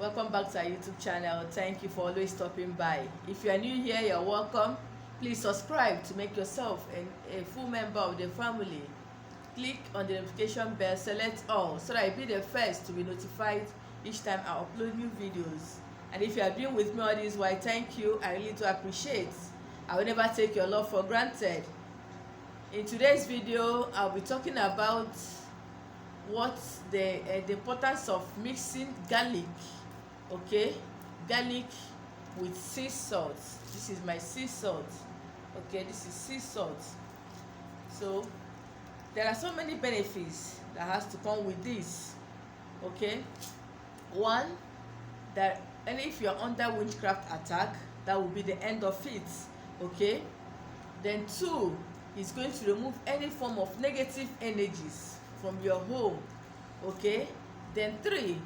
Welcome back to our YouTube channel. Thank you for always stopping by. If you are new here, you're welcome. Please subscribe to make yourself a full member of the family. Click on the notification bell, select all, so that you'll be the first to be notified each time I upload new videos. And if you have been with me all this while, thank you. I really do appreciate. I will never take your love for granted. In today's video, I'll be talking about what the importance of mixing garlic. Okay, garlic with sea salt. This is my sea salt. Okay, this is sea salt. So there are so many benefits that has to come with this. Okay, one, that and if you're under witchcraft attack, that will be the end of it. Okay, then two, is going to remove any form of negative energies from your home. Okay, then three,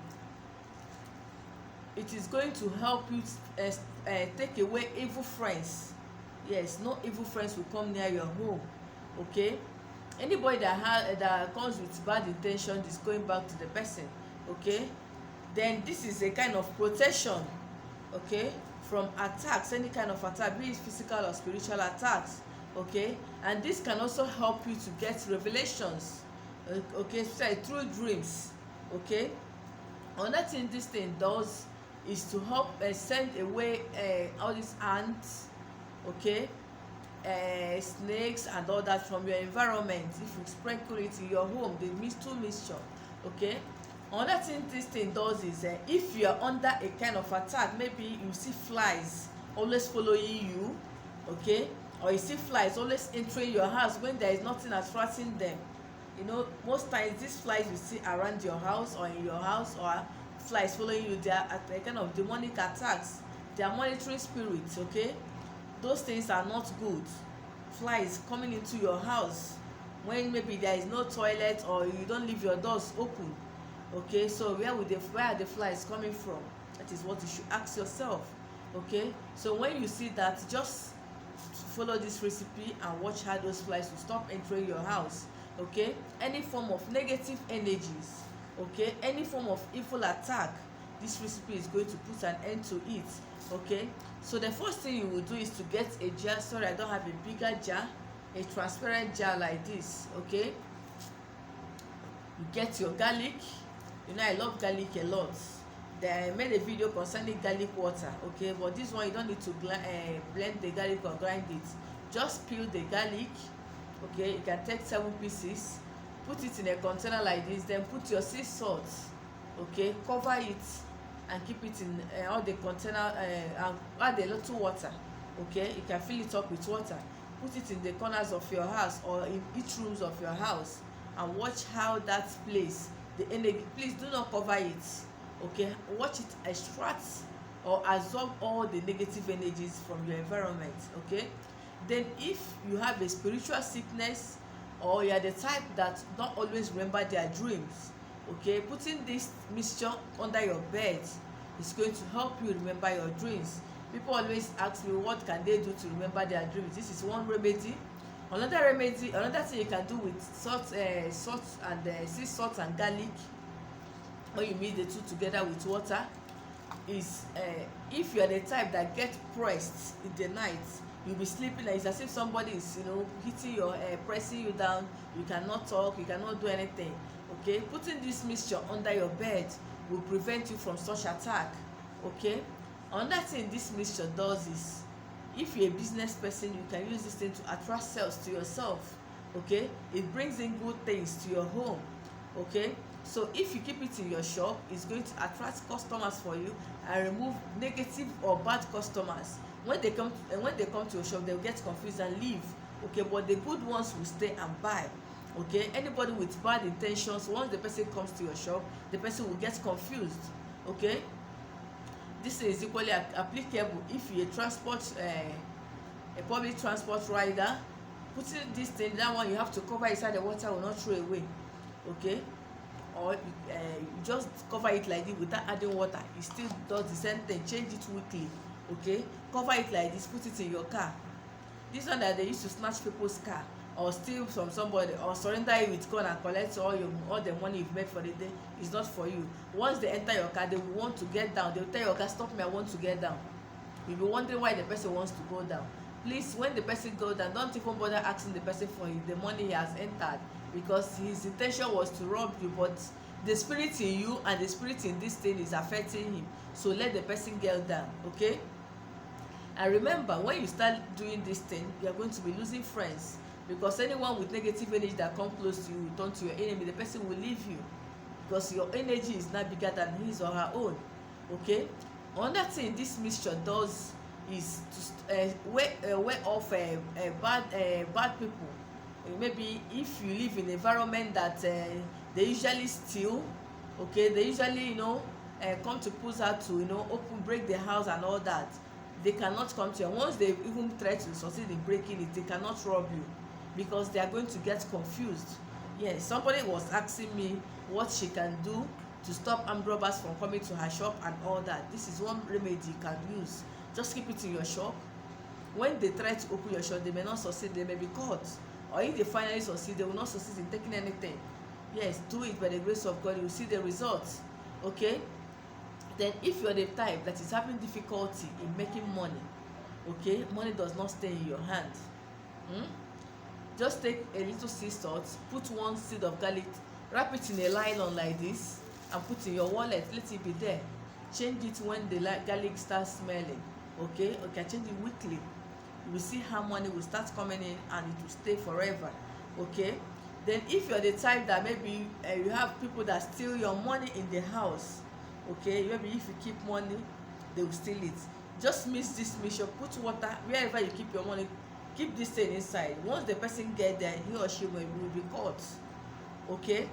it is going to help you take away evil friends. Yes, no evil friends will come near your home. Okay, anybody that comes with bad intention is going back to the person. Okay, then this is a kind of protection, okay, from attacks, any kind of attack, be it physical or spiritual attacks. Okay, and this can also help you to get revelations, okay, especially through dreams. Okay, another thing this thing does is to help send away all these ants, okay, snakes and all that from your environment. If you sprinkle it in your home, the mixture. Okay, another thing this thing does is if you are under a kind of attack, maybe you see flies always following you, okay, or you see flies always entering your house when there is nothing attracting them. You know, most times these flies you see around your house or in your house, or flies following you, they are a kind of demonic attacks. They are monitoring spirits. Okay, those things are not good. Flies coming into your house when maybe there is no toilet or you don't leave your doors open. Okay, so where are the flies coming from? That is what you should ask yourself. Okay, so when you see that, just follow this recipe and watch how those flies will stop entering your house. Okay, any form of negative energies, okay, any form of evil attack, this recipe is going to put an end to it. Okay, so the first thing you will do is to get a jar. Sorry, I don't have a bigger jar, a transparent jar like this. Okay, you get your garlic. You know I love garlic a lot. Then I made a video concerning garlic water. Okay, but this one you don't need to blend the garlic or grind it. Just peel the garlic. Okay, you can take 7 pieces, put it in a container like this, then put your sea salt. Okay, cover it and keep it in all the container, and add a little water. Okay, you can fill it up with water, put it in the corners of your house or in each rooms of your house, and watch how that place, the energy, please do not cover it. Okay, watch it extract or absorb all the negative energies from your environment. Okay, then if you have a spiritual sickness, or you are the type that don't always remember their dreams, okay, putting this mixture under your bed is going to help you remember your dreams. People always ask me what can they do to remember their dreams. This is one remedy. Another thing you can do with salt and sea salt and garlic, when you mix the two together with water, is if you are the type that get pressed in the night, you'll be sleeping and it's as if somebody is, hitting your pressing you down. You cannot talk, you cannot do anything. Okay, putting this mixture under your bed will prevent you from such attack. Okay, another thing this mixture does is, if you're a business person, you can use this thing to attract sales to yourself. Okay, it brings in good things to your home. Okay, so if you keep it in your shop, it's going to attract customers for you and remove negative or bad customers. When they come to your shop, they'll get confused and leave. Okay, but the good ones will stay and buy. Okay, anybody with bad intentions, once the person comes to your shop, the person will get confused. Okay, this is equally applicable if you're a public transport rider. Putting this thing, that one you have to cover inside the water, will not throw away. Okay, or you just cover it like this without adding water, it still does the same thing. Change it weekly. Okay, cover it like this, put it in your car. This one that they used to snatch people's car, or steal from somebody, or surrender it with gun and collect all the money you've made for the day, is not for you. Once they enter your car, they will want to get down. They will tell your car, stop me, I want to get down. You'll be wondering why the person wants to go down. Please, when the person goes down, don't even bother asking the person for the money he has entered, because his intention was to rob you, but the spirit in you and the spirit in this thing is affecting him. So let the person get down, okay? And remember, when you start doing this thing, you are going to be losing friends, because anyone with negative energy that come close to you will turn to your enemy. The person will leave you because your energy is not bigger than his or her own, okay? Another thing this mixture does is to wear off bad people. Maybe if you live in an environment that they usually steal, okay, they usually come to put out to break the house and all that, they cannot come to you. Once they even try to succeed in breaking it, they cannot rob you, because they are going to get confused. Yes, somebody was asking me what she can do to stop armed robbers from coming to her shop and all that. This is one remedy you can use. Just keep it in your shop. When they try to open your shop, they may not succeed, they may be caught, or if they finally succeed, they will not succeed in taking anything. Yes, do it by the grace of God, you will see the results, okay? Then if you're the type that is having difficulty in making money, okay, money does not stay in your hand, just take a little sea salt, put one seed of garlic, wrap it in a nylon like this, and put in your wallet, let it be there. Change it when the garlic starts smelling, okay? Change it weekly. You will see how money will start coming in and it will stay forever, okay? Then if you're the type that maybe you have people that steal your money in the house, okay, maybe if you keep money, they will steal it. Just mix this mixture, put water wherever you keep your money, keep this thing inside. Once the person get there, he or she will be caught, okay?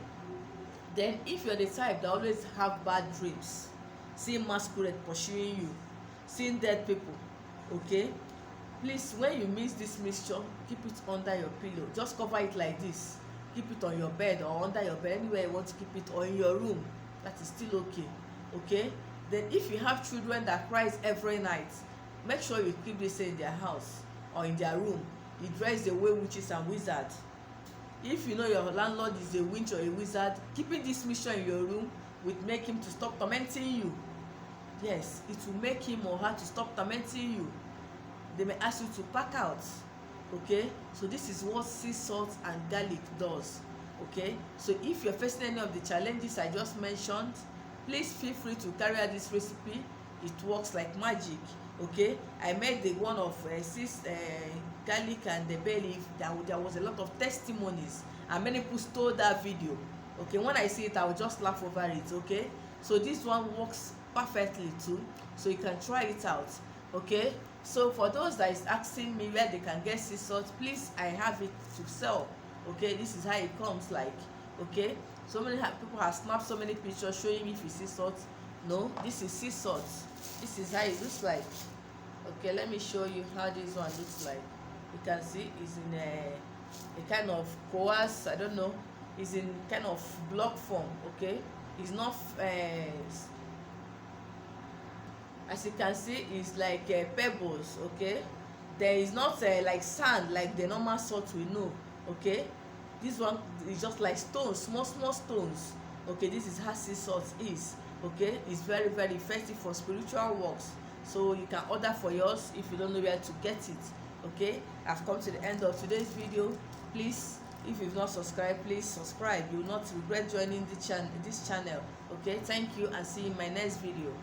Then if you're the type that always have bad dreams, seeing masquerade pursuing you, seeing dead people, okay, please, when you mix this mixture, keep it under your pillow. Just cover it like this, keep it on your bed or under your bed, anywhere you want to keep it, or in your room. That is still okay, okay? Then if you have children that cries every night, make sure you keep this in their house or in their room. It drives away witches and wizards. If you know your landlord is a witch or a wizard, keeping this mixture in your room will make him to stop tormenting you. Yes, it will make him or her to stop tormenting you. They may ask you to pack out, okay? So this is what sea salt and garlic does, okay? So if you're facing any of the challenges I just mentioned, please feel free to carry out this recipe. It works like magic, okay? I made the one of garlic and the bay leaf. There was a lot of testimonies and many people stole that video, okay? When I see it, I will just laugh over it, okay? So this one works perfectly too, so you can try it out, okay? So for those that is asking me where they can get sea salt, please, I have it to sell, okay? This is how it comes like, okay? So many people have snapped so many pictures showing me if you sea salt. No, this is sea salt. This is how it looks like, okay? Let me show you how this one looks like. You can see it's in a kind of coarse, I don't know, it's in kind of block form, okay? It's not as you can see, it's like pebbles, okay? There is not like sand like the normal salt we know, okay? This one is just like stones, small stones, okay? This is how sea salt is, okay? It's very effective for spiritual works. So you can order for yours if you don't know where to get it, okay? I've come to the end of today's video. Please, if you've not subscribed, please subscribe. You will not regret joining this channel, okay? Thank you, and see you in my next video.